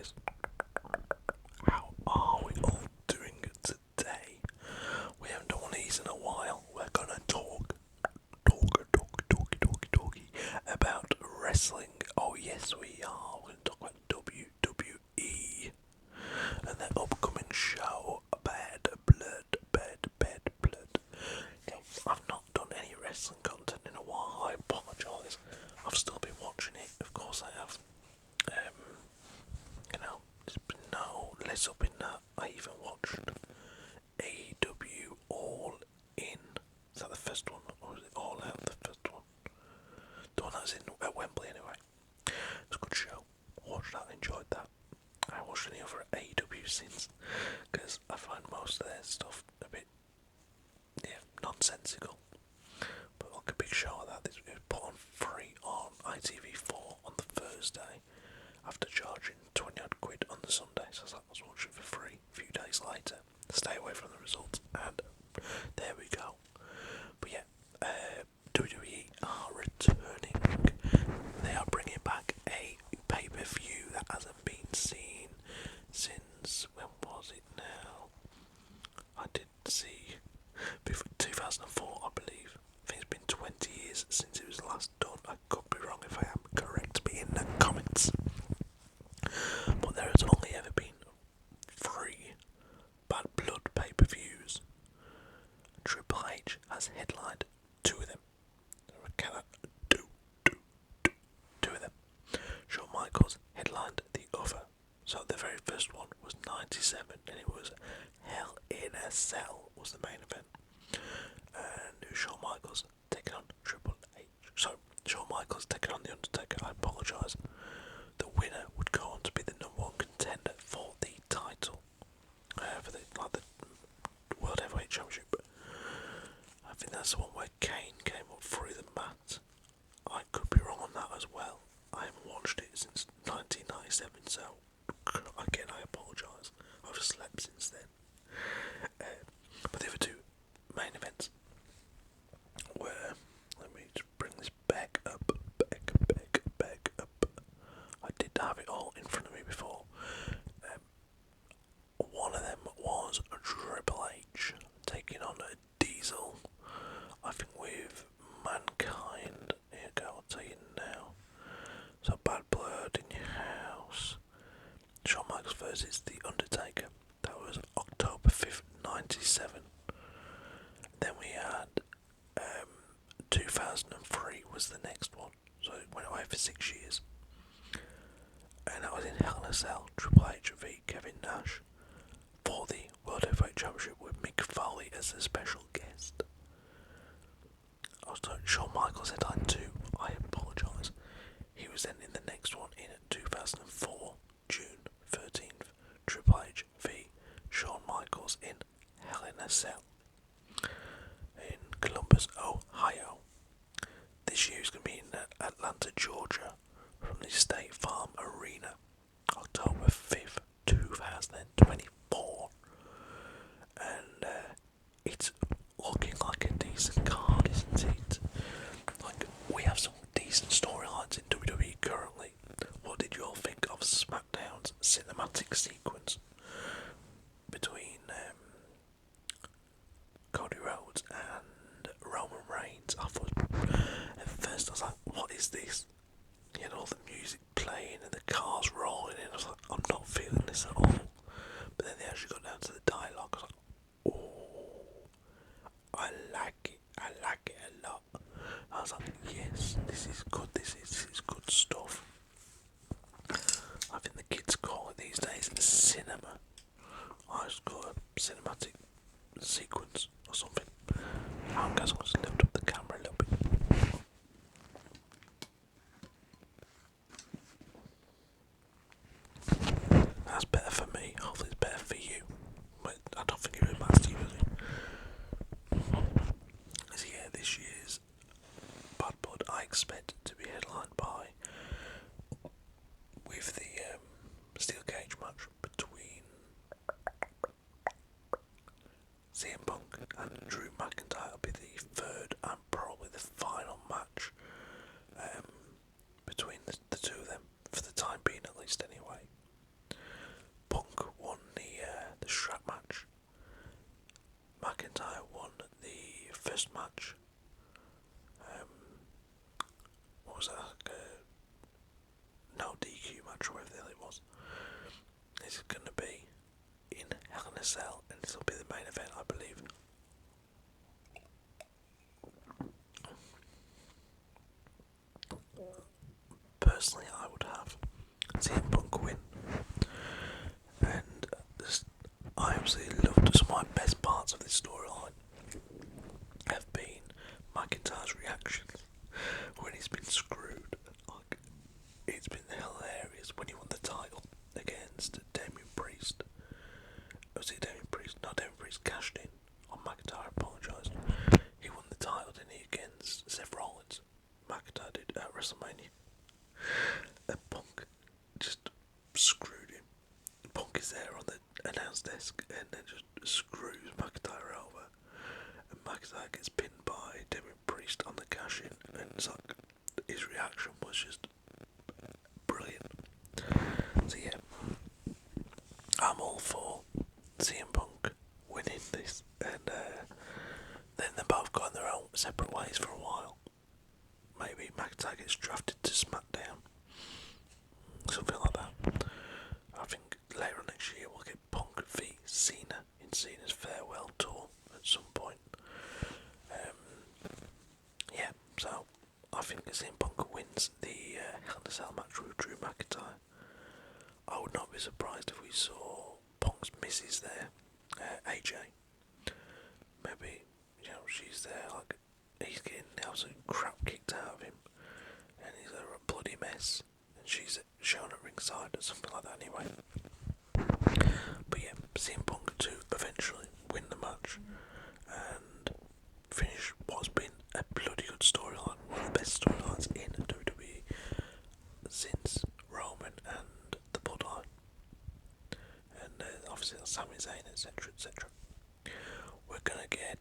guys? How are we all doing today? We haven't done one of these in a while. We're gonna talk about wrestling. Oh yes we are. We're gonna talk about WWE and their upcoming show, Bad Blood. Now, I've not done any wrestling content in a while. I apologise. I've still been watching it. Of course I have. There's been no less up in that. I even watched AEW All In. Is that the first one, or is it All Out? The first one, the one that was at Wembley anyway. It's a good show. Watched that, enjoyed that. I haven't watched any other AEW since, because I find most of their stuff a bit, nonsensical. But like a big show like that, it was put on free on ITV4 on the Thursday, after charging 20 odd quid on the Sunday, so I was like, let's watch it for free. A few days later, stay away from the results, and there we go. But yeah, WWE are returning. They are bringing back a pay-per-view that hasn't been seen since, when was it now? I did see, before 2004 I believe. I think it's been 20 years since it was last done. I could be wrong. If I am, correct me in the comments. But there has only ever been 3 Bad Blood pay-per-views. Triple H has headlined 2 of them. I cannot do 2 of them. Shawn Michaels headlined the other. So the very first one was 97, and it was Hell in a Cell was the main event. And Shawn Michaels taking on Triple H. So Shawn Michaels taking on The Undertaker. I apologise. The winner would go on to be the #1 contender for the title, for the World Heavyweight Championship. I think that's the one where Kane came up through the mat. I could be wrong on that as well. I haven't watched it since 1997, so again I apologise. I've slept since then. But the other 2 main events were, let me just bring this back up. I did have it all in front of me before. One of them was Triple H taking on a Diesel. I think with Mankind. Here you go, I'll tell you now. So Bad Blood in your house. Shawn Michaels versus The Undertaker. That was October 5th, 97. Then we had 2003 was the next one. So it went away for 6 years. And that was in Hell in a Cell, Triple H v Kevin Nash for the World Heavyweight Championship with Mick Foley as a special guest. I was told Shawn Michaels headlined 2. I apologise. He was then in the next one in 2004, June 13th, Triple H v Shawn Michaels in Hell in a Cell in Columbus, Ohio. This year is going to be in Atlanta, Georgia, from the State Farm Arena, October 5th, 2024. And it's looking like a decent card, isn't it? Like, we have some decent storylines in WWE currently. What did you all think of SmackDown's cinematic sequence between Cody Rhodes and Roman Reigns? I thought, at first I was like, what is this? You had all the music playing and the cars rolling in. I was like, I'm not feeling this at all. But then they actually got down to the dialogue. I was like, oh, I like it a lot. I was like, yes, this is good. This is good stuff. I think the kids call it these days cinema. I just call it a cinematic sequence or something. I guess I'll just lift up the camera a little bit. That's better for me. Hopefully it's better for you. But I don't think it really matters to you, does it? So yeah, this year's Bad Blood I expect to be headlined by, with the steel cage match between CM Punk and Drew McIntyre. Will be the third and probably the final match between the 2 of them, for the time being at least anyway. McIntyre won the first match. What was that? No DQ match or whatever the hell it was. This is going to be in Hell in a Cell, and this will be the main event, I believe. Personally, I would have CM Punk win, and I absolutely loved some of my best parts of this storyline have been McIntyre's reactions when he's been screwed. Like, it's been hilarious when he won the title against Damien Priest. Was it Damien Priest? No, Damien Priest cashed in on McIntyre, apologised. He won the title, didn't he, against Seth Rollins. McIntyre did at WrestleMania. And Punk just screwed him. Punk is there on the announce desk and then just screws McIntyre over. And McIntyre gets pinned by Damien Priest on the cash in, and it's like, his reaction was just brilliant. So yeah, I'm all for CM Punk winning this, and then they both got in their own separate ways for a while. Maybe McIntyre gets drafted to SmackDown, something like that. I think later on next year we'll get Punk v Cena in Cena's farewell tour at some point. Yeah, so I think CM Punk wins the Hell in a Cell match with Drew McIntyre. I would not be surprised if we saw Punk's missus there, AJ. Maybe, she's there, like, he's getting absolute crap kicked out of him, and he's a bloody mess, and she's shown at ringside or something like that anyway. But yeah, CM Punk to eventually win the match and finish what's been a bloody good storyline, one of the best storylines in WWE since Roman and the Bloodline, and obviously Sami Zayn, etc, etc. We're gonna get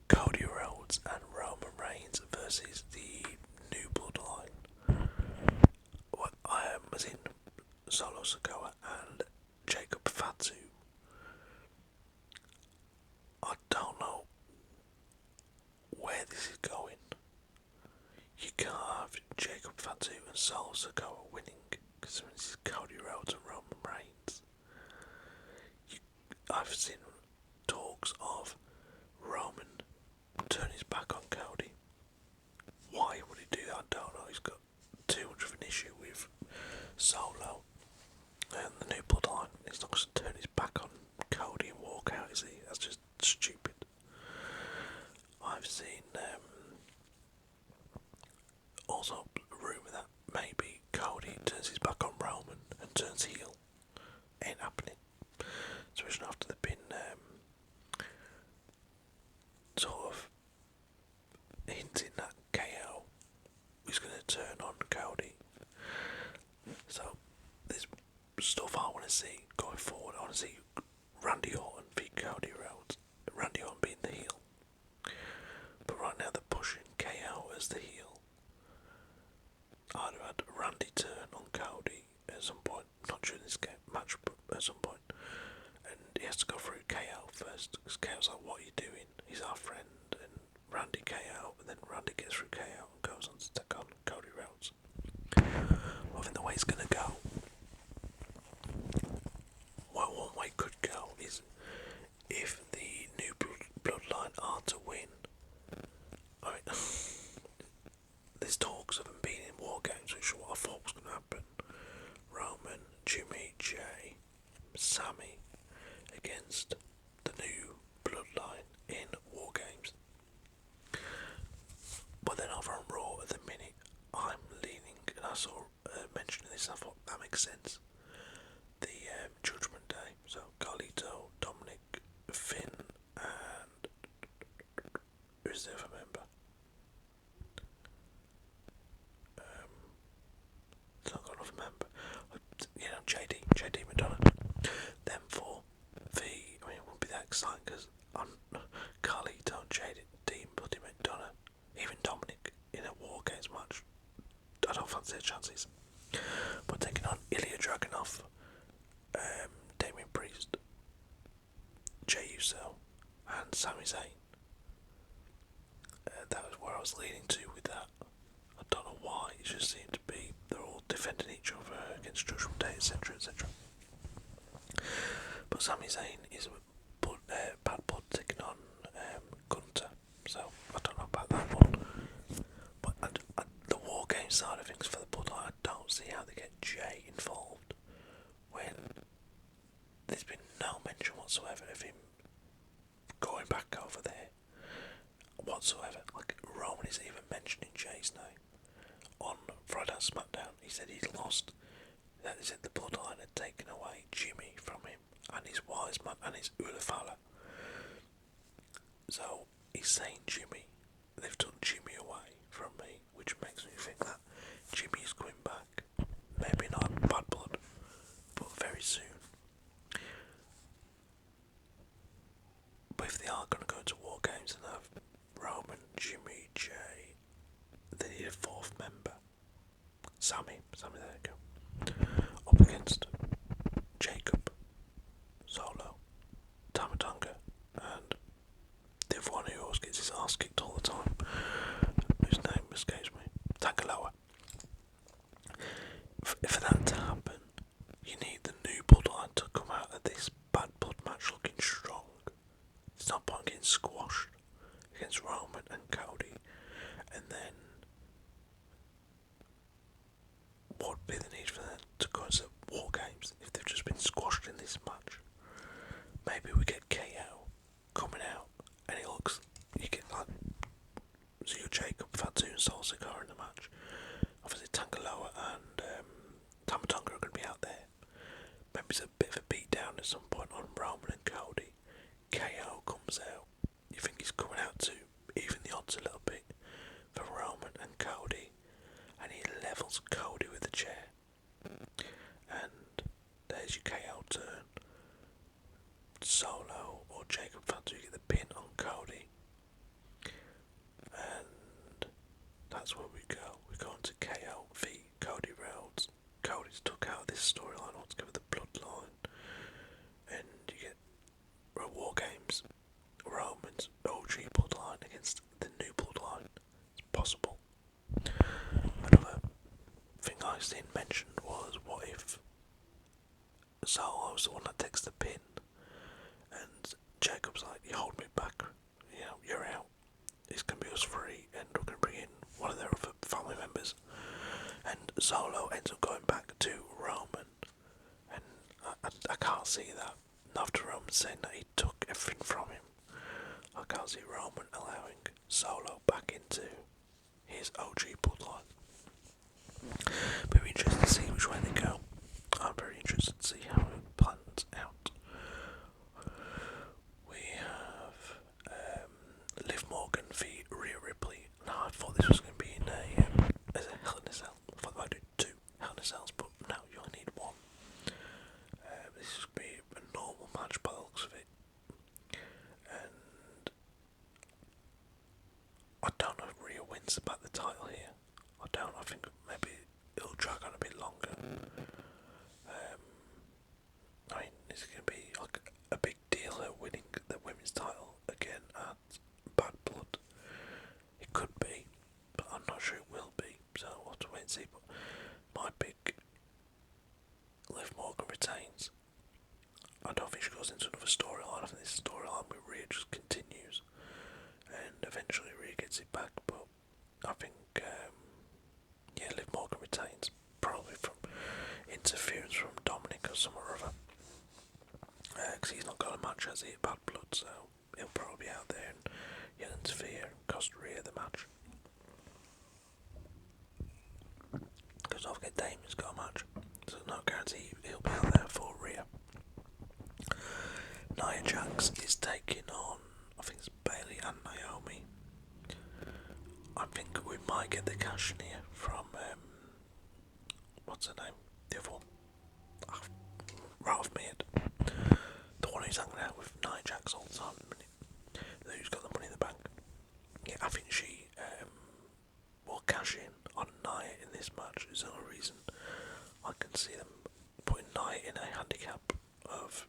Cody Rhodes and Roman Reigns versus the New Bloodline. I was in Solo Sikoa and Jacob Fatu. I don't know where this is going. You can't have Jacob Fatu and Solo Sikoa winning, because this is Cody Rhodes and Roman Reigns. I've seen talks of Roman turn his back on Cody. Why would he do that? I don't know. He's got too much of an issue with Solo and the New Bloodline. He's not going to turn his back on Cody and walk out, is he? That's just stupid. I've seen also a rumour that maybe Cody turns his back on Roman and turns heel. Ain't happening. Especially after they've been sort of hinting that KO is going to turn on Cody. So there's stuff I want to see going forward. I want to see Randy Orton beat Cody Rhodes. Randy Orton being the heel. But right now they're pushing KO as the heel. I'd have had Randy turn on Cody at some point. Not during this match, but at some point. And he has to go through KO first, because KO's like, what are you doing? He's our friend. And Randy KO, and then Randy gets through KO and goes on to take on Cody Rhodes. Well, I think the way it's going to go, well, one way it could go is if the New Bloodline are to win. I mean, there's talks of them being in War Games, which is what I thought was going to happen. Roman, Jimmy, Jay, Sami against the New Bloodline in War Games. But then over on Raw at the minute, I'm leaning, and I saw mentioning this, and I thought that makes sense. The Judgment Day, so Carlito, Dominic, Finn, and who's the other member? It's not got another member. JD McDonough. Them four. I mean, it wouldn't be that exciting because on Carlito and JD, Bloody McDonough, even Dominic in a War Games match, I don't fancy their chances. But taking on Ilya Dragunov, Damien Jey Uso and Sami Zayn. That was where I was leaning to with that. I don't know why, it just seemed to be they're all defending each other against Judgment Day, etc. etc. But Sami Zayn is Bad Blood taking on Gunter, so I don't know about that one. But the War Game side of things for the Bloodline, I don't see how they get Jey involved when there's been no mention whatsoever of him going back over there whatsoever. Like, Roman isn't even mentioning Jey's name. On Friday Night SmackDown, he said he'd lost. That is, the Bloodline had taken away Jimmy from him, and his wise man, and his Ulafala. So he's saying Jimmy. They've done Jimmy away from me, which makes me think that Jimmy is coming back. Maybe not Bad Blood, but very soon. But if they are going to go to War Games and have Roman, Jimmy, Jey, they need a fourth member. Sami, there you go. Up against Jacob, Solo, Tamatonga, and the other one who always gets his ass kicked all the time, whose name escapes me, Tangaloa. For that to happen, you need the new Bloodline to come out of this Bad Blood match looking strong. It's not point getting squashed against Roman and Cody, and then what would be the need for them to go to War Games if they've just been squashed in this match? Maybe we get KO coming out, and it looks, you get like Zio Jacob, Fatu and Sol Cigar in the match. Obviously Tangaloa and Tamatonga are going to be out there. Maybe it's a bit of a beat down at some point on Roman and Cody. KO comes out. You think he's coming out to even the odds a little bit for Roman and Cody, and he levels Cody with a chair. And there's your KO turn. Solo or Jacob Fatu get the pin on Cody, and that's where we go. We're going to KO v Cody Rhodes. Cody's took out of this storyline altogether, the Bloodline, and you get War Games, Roman's OG Bloodline against the new Bloodline. It's possible. Another thing I seen mentioned was, what if Solo was the one that takes the pin, and Jacob's like, you hold me back, you're out. It's going to be us three, and we're going to bring in one of their other family members. And Solo ends up going back to Roman, and I can't see that. After Roman saying that he took everything from him, I can't see Roman allowing Solo back into his OG Bloodline. But we're interested to see which way they go. I'm very interested to see how it plans out. We have Liv Morgan v Rhea Ripley. Now, I thought this was going to be in as a Hell in a Cell. I thought they might do 2 Hell in a Cells, but no, you only need 1. This is going to be a normal match by the looks of it. And I don't know if Rhea wins about the title here. I don't. I think maybe it'll drag on a bit longer. I mean, is it going to be like a big deal her winning the women's title again at Bad Blood? It could be, but I'm not sure it will be, so we'll have to wait and see. But my pick, Liv Morgan retains. I don't think she goes into another storyline. I think this storyline with Rhea just continues, and eventually Rhea gets it back. But I think, Liv Morgan retains, probably from interference from Dominic or some or other. Because he's not got a match, has he, at Bad Blood, so he'll probably be out there and he'll interfere and cost Rhea the match. Because don't forget, Damien's got a match, so no guarantee he'll be out there for Rhea. Nia Jax is taking on, I think it's Bayley and Naomi. I think we might get the cash in here from, what's her name? The other one. Right off my head. The one who's hanging out with Nia Jax all the time. Who's got the money in the bank. Yeah, I think she will cash in on Nia in this match. Is the only reason I can see them putting Nia in a handicap of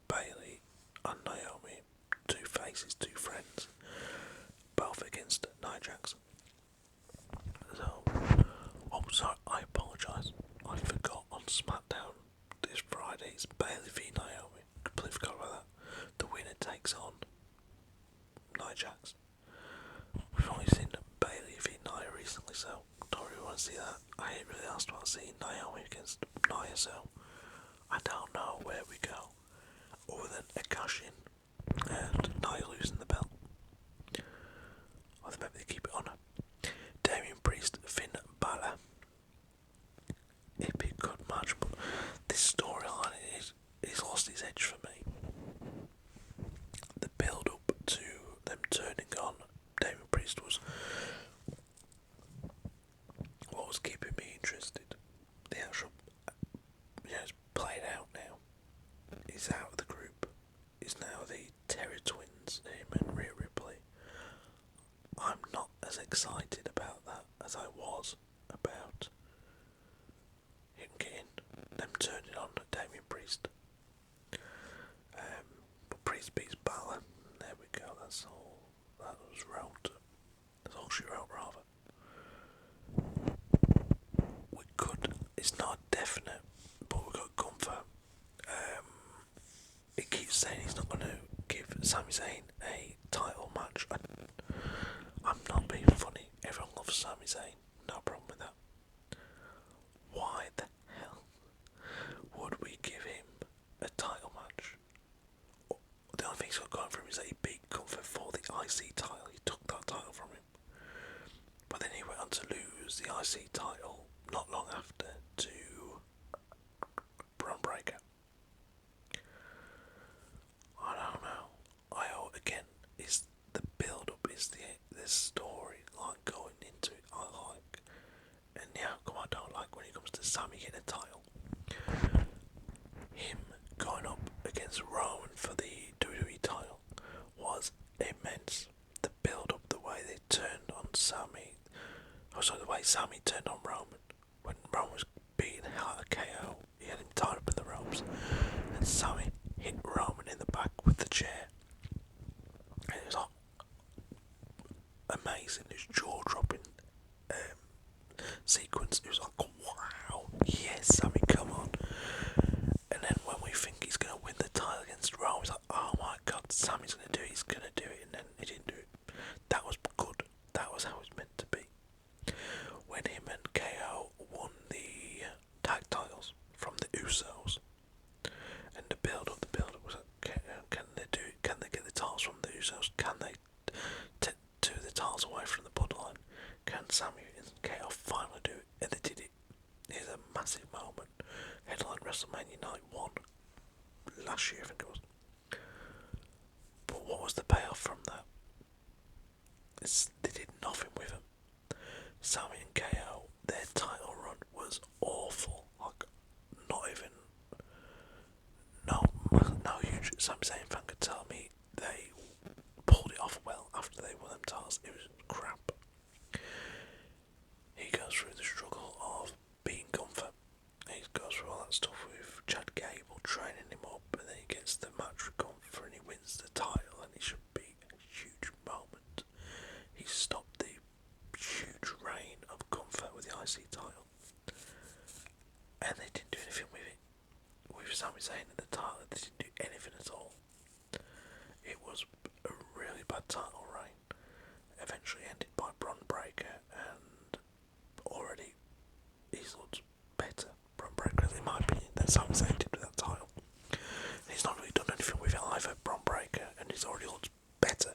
Bayley. and Naomi, two faces, two friends, both against Nia Jax. So, oh sorry, I apologise. I forgot on SmackDown this Friday it's Bayley v Naomi. Completely forgot about that. The winner takes on Nia Jax. We've only seen Bayley v Nia recently, so don't really want to see that. I ain't really asked about seeing Naomi against Nia, so I don't know where we go other than a cash in and Nia losing the belt. I think maybe they keep it on her. Damian Priest, Finn Balor. It'd be a good match, but this storyline is lost its edge for me. The build up to them turning on Damian Priest was what was keeping me interested. The actual, it's played out now. He's out of the group. He's now the Terror Twins, him and Rhea Ripley. I'm not as excited about that as I was about him getting them turning on Damian Priest. But Priest beats Balor. There we go. That's all. That was wrote. That's all she wrote, rather. We could. It's not definite, but we got Gunther. It keeps saying he's not going to give Sami Zayn a title match. I'm not being funny. Everyone loves Sami Zayn. No problem with that. Why the hell would we give him a title match? The only thing he's got going for him is that he beat Gunther for the IC title. He took that title from him. But then he went on to lose the IC title not long after to Braun Breaker. I don't know. Again, is the build up, is the story like going into it I like. And the outcome I don't like when it comes to Sami getting a title. Him going up against Roman for the WWE title was immense. The build up, the way they turned on Sami, the way Sami turned on Roman when Roman was beating the hell out of KO. He had him tied up in the ropes, and Sami hit Roman in the back with the chair. And it was like amazing, this jaw dropping sequence. It was like, wow, yes, Sami, come on. And then when we think he's going to win the title against Roman, it's like, oh my god, Sami's going to do it, he's going to do it, and then he didn't do it. That was good. That was how it was meant to be. When him and KO won the tag titles from the Usos, and the build up was like, can they do it? Can they get the titles from the Usos? Can they do the titles away from the Bloodline? Can Sami and KO finally do it? And they did it. It was a massive moment. Headline WrestleMania Night 1 last year, I think it was. But what was the payoff from that? They did nothing with him. Sami and KO, their title run was awful. Like, not even. No huge Sami Zayn fan could tell me they pulled it off well after they won them titles. It was crap. He goes through the struggle of beating Gunther. He goes through all that stuff with Chad Gable training him up, and then he gets the match with Gunther and he wins the title, and it should be a huge moment. He stopped the huge reign of Gunther with the IC title, and they didn't do anything with it. With Sami Zayn in the title, they didn't do anything at all. It was a really bad title reign, eventually ended by Braun Breaker, and already he's looked better, Braun Breaker, in my opinion, than Sami Zayn did with that title. And he's not really done anything with it either, Braun Breaker, and he's already looked better.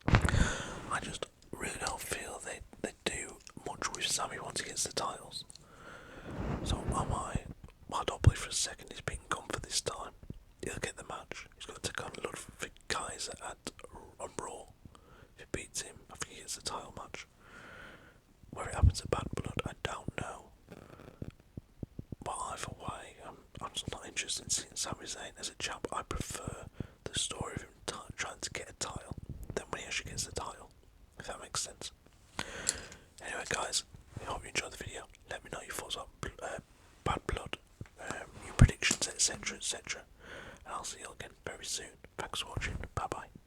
I just really don't feel they do much with Sami once he gets the titles. So I don't believe for a second he's beating Gunther this time. He'll get the match. He's got to take on Ludwig Kaiser on Raw. If he beats him, I think he gets the title match. Where it happens at Bad Blood, I don't know. But either way, I'm just not interested in seeing Sami Zayn as a champ. I prefer the story of him trying to get a title than when he actually gets the title, if that makes sense. Anyway guys, I hope you enjoyed the video. Let me know your thoughts on Bad Blood, your predictions, etc, etc. and I'll see you again very soon. Thanks for watching. Bye bye.